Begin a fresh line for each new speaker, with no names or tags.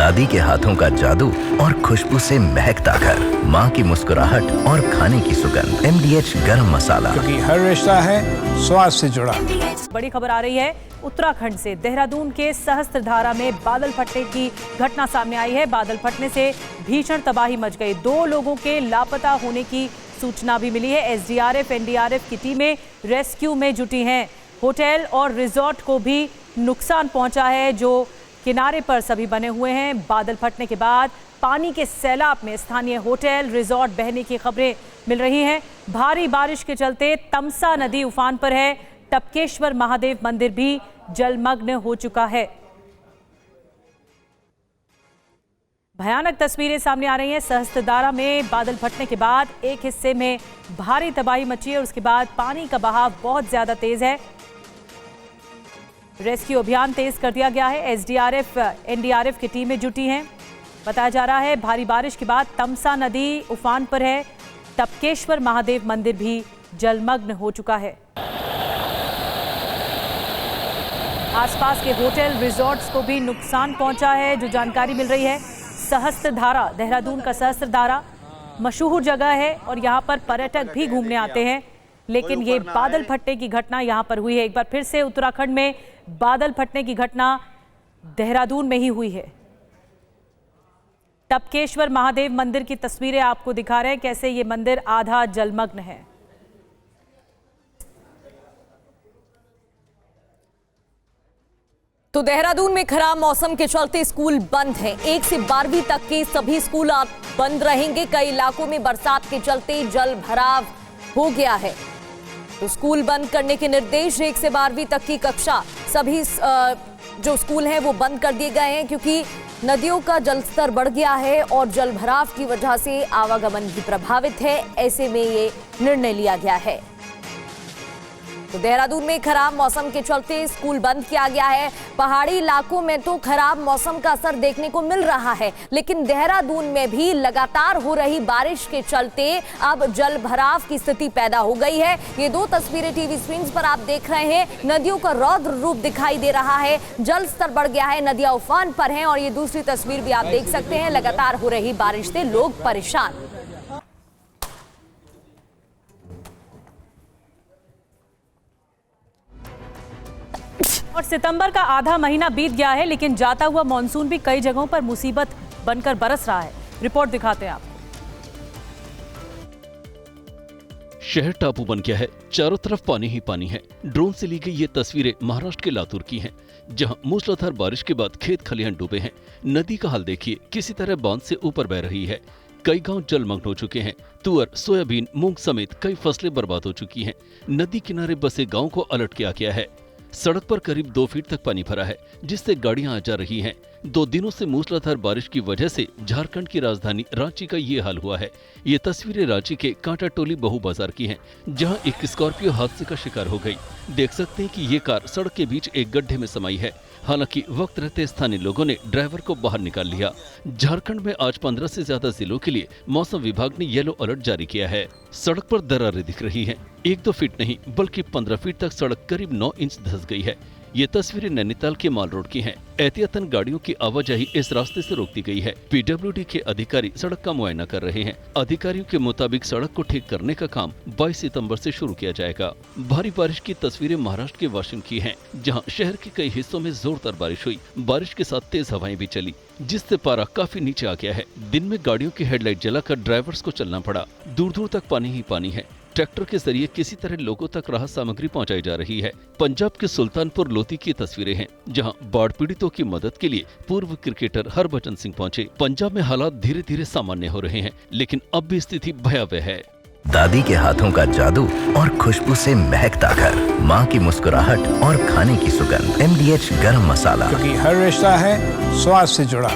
दादी के हाथों का जादू और खुशबू से महकता घर, माँ की मुस्कुराहट और खाने की सुगंध। MDH गरम मसाला,
क्योंकि हर रिश्ता है स्वाद से जुड़ा।
बड़ी खबर आ रही है उत्तराखंड से। देहरादून के सहस्त्रधारा में बादल फटने की घटना सामने आई है। बादल फटने से भीषण तबाही मच गई। 2 लोगों के लापता होने की सूचना भी मिली है। SDRF, NDRF की टीमें रेस्क्यू में जुटी हैं। होटल और रिजॉर्ट को भी नुकसान पहुंचा है, जो किनारे पर सभी बने हुए हैं। बादल फटने के बाद पानी के सैलाब में स्थानीय होटल रिजॉर्ट बहने की खबरें मिल रही हैं। भारी बारिश के चलते तमसा नदी उफान पर है। टपकेश्वर महादेव मंदिर भी जलमग्न हो चुका है। भयानक तस्वीरें सामने आ रही हैं। सहस्त्रधारा में बादल फटने के बाद एक हिस्से में भारी तबाही मची है और उसके बाद पानी का बहाव बहुत ज्यादा तेज है। रेस्क्यू अभियान तेज कर दिया गया है। SDRF, NDRF की टीमें जुटी हैं। बताया जा रहा है भारी बारिश के बाद तमसा नदी उफान पर है। टपकेश्वर महादेव मंदिर भी जलमग्न हो चुका है। आसपास के होटल रिजॉर्ट्स को भी नुकसान पहुंचा है, जो जानकारी मिल रही है। सहस्त्रधारा, देहरादून का सहस्त्रधारा मशहूर जगह है और यहाँ पर पर्यटक भी घूमने आते हैं, लेकिन ये बादल फटने की घटना यहाँ पर हुई है। एक बार फिर से उत्तराखंड में बादल फटने की घटना देहरादून में ही हुई है। टपकेश्वर महादेव मंदिर की तस्वीरें आपको दिखा रहे हैं, कैसे ये मंदिर आधा जलमग्न है।
तो देहरादून में खराब मौसम के चलते स्कूल बंद हैं। 1 से 12वीं तक के सभी स्कूल अब बंद रहेंगे। कई इलाकों में बरसात के चलते जल भराव हो गया है, तो स्कूल बंद करने के निर्देश। 1 से 12वीं तक की कक्षा सभी जो स्कूल हैं वो बंद कर दिए गए हैं, क्योंकि नदियों का जलस्तर बढ़ गया है और जल भराव की वजह से आवागमन भी प्रभावित है। ऐसे में ये निर्णय लिया गया है। तो देहरादून में खराब मौसम के चलते स्कूल बंद किया गया है। पहाड़ी इलाकों में तो खराब मौसम का असर देखने को मिल रहा है, लेकिन देहरादून में भी लगातार हो रही बारिश के चलते अब जल भराव की स्थिति पैदा हो गई है। ये 2 तस्वीरें टीवी स्क्रीन पर आप देख रहे हैं। नदियों का रौद्र रूप दिखाई दे रहा है, जल स्तर बढ़ गया है, नदियां उफान पर हैं। और ये दूसरी तस्वीर भी आप देख सकते हैं। लगातार हो रही बारिश से लोग परेशान।
और सितंबर का आधा महीना बीत गया है, लेकिन जाता हुआ मॉनसून भी कई जगहों पर मुसीबत बनकर बरस रहा है। रिपोर्ट दिखाते हैं आपको।
शहर टापू बन गया है, चारों तरफ पानी ही पानी है। ड्रोन से ली गई ये तस्वीरें महाराष्ट्र के लातूर की हैं, जहां मूसलाधार बारिश के बाद खेत खलिहान डूबे हैं। नदी का हाल देखिए, किसी तरह बांध से ऊपर बह रही है। कई गांव जलमग्न हो चुके हैं। तुअर, सोयाबीन, मूंग समेत कई फसलें बर्बाद हो चुकी हैं। नदी किनारे बसे गांव को अलर्ट किया गया है। सड़क पर करीब 2 फीट तक पानी भरा है, जिससे गाड़ियां आ जा रही हैं। 2 दिनों से मूसलाधार बारिश की वजह से झारखंड की राजधानी रांची का ये हाल हुआ है। ये तस्वीरें रांची के कांटा टोली बहु बाजार की हैं, जहां एक स्कॉर्पियो हादसे का शिकार हो गई। देख सकते हैं कि ये कार सड़क के बीच एक गड्ढे में समाई है। हालांकि वक्त रहते स्थानीय लोगों ने ड्राइवर को बाहर निकाल लिया। झारखंड में आज 15 से ज्यादा जिलों के लिए मौसम विभाग ने येलो अलर्ट जारी किया है। सड़क पर दरारें दिख रही हैं। 1-2 फीट नहीं, बल्कि 15 फीट तक सड़क करीब 9 इंच धंस गई है। ये तस्वीरें नैनीताल के माल रोड की हैं। एहतियातन गाड़ियों की आवाजाही इस रास्ते से रोक दी गई है। PWD के अधिकारी सड़क का मुआयना कर रहे हैं। अधिकारियों के मुताबिक सड़क को ठीक करने का काम 22 सितंबर से शुरू किया जाएगा। भारी बारिश की तस्वीरें महाराष्ट्र के वाशिम की हैं, जहां शहर के कई हिस्सों में जोरदार बारिश हुई। बारिश के साथ तेज हवाएं भी चली, जिससे पारा काफी नीचे आ गया है। दिन में गाड़ियों की हेडलाइट जलाकर ड्राइवर्स को चलना पड़ा। दूर दूर तक पानी ही पानी है। ट्रैक्टर के जरिए किसी तरह लोगों तक राहत सामग्री पहुंचाई जा रही है। पंजाब के सुल्तानपुर लोधी की तस्वीरें हैं, जहां बाढ़ पीड़ितों की मदद के लिए पूर्व क्रिकेटर हरभजन सिंह पहुंचे। पंजाब में हालात धीरे धीरे सामान्य हो रहे हैं, लेकिन अब भी स्थिति भयावह है।
दादी के हाथों का जादू और खुशबू से महकता घर, माँ की मुस्कुराहट और खाने की सुगंध। MDH गरम मसाला,
क्योंकि हर रिश्ता है स्वाद से जुड़ा।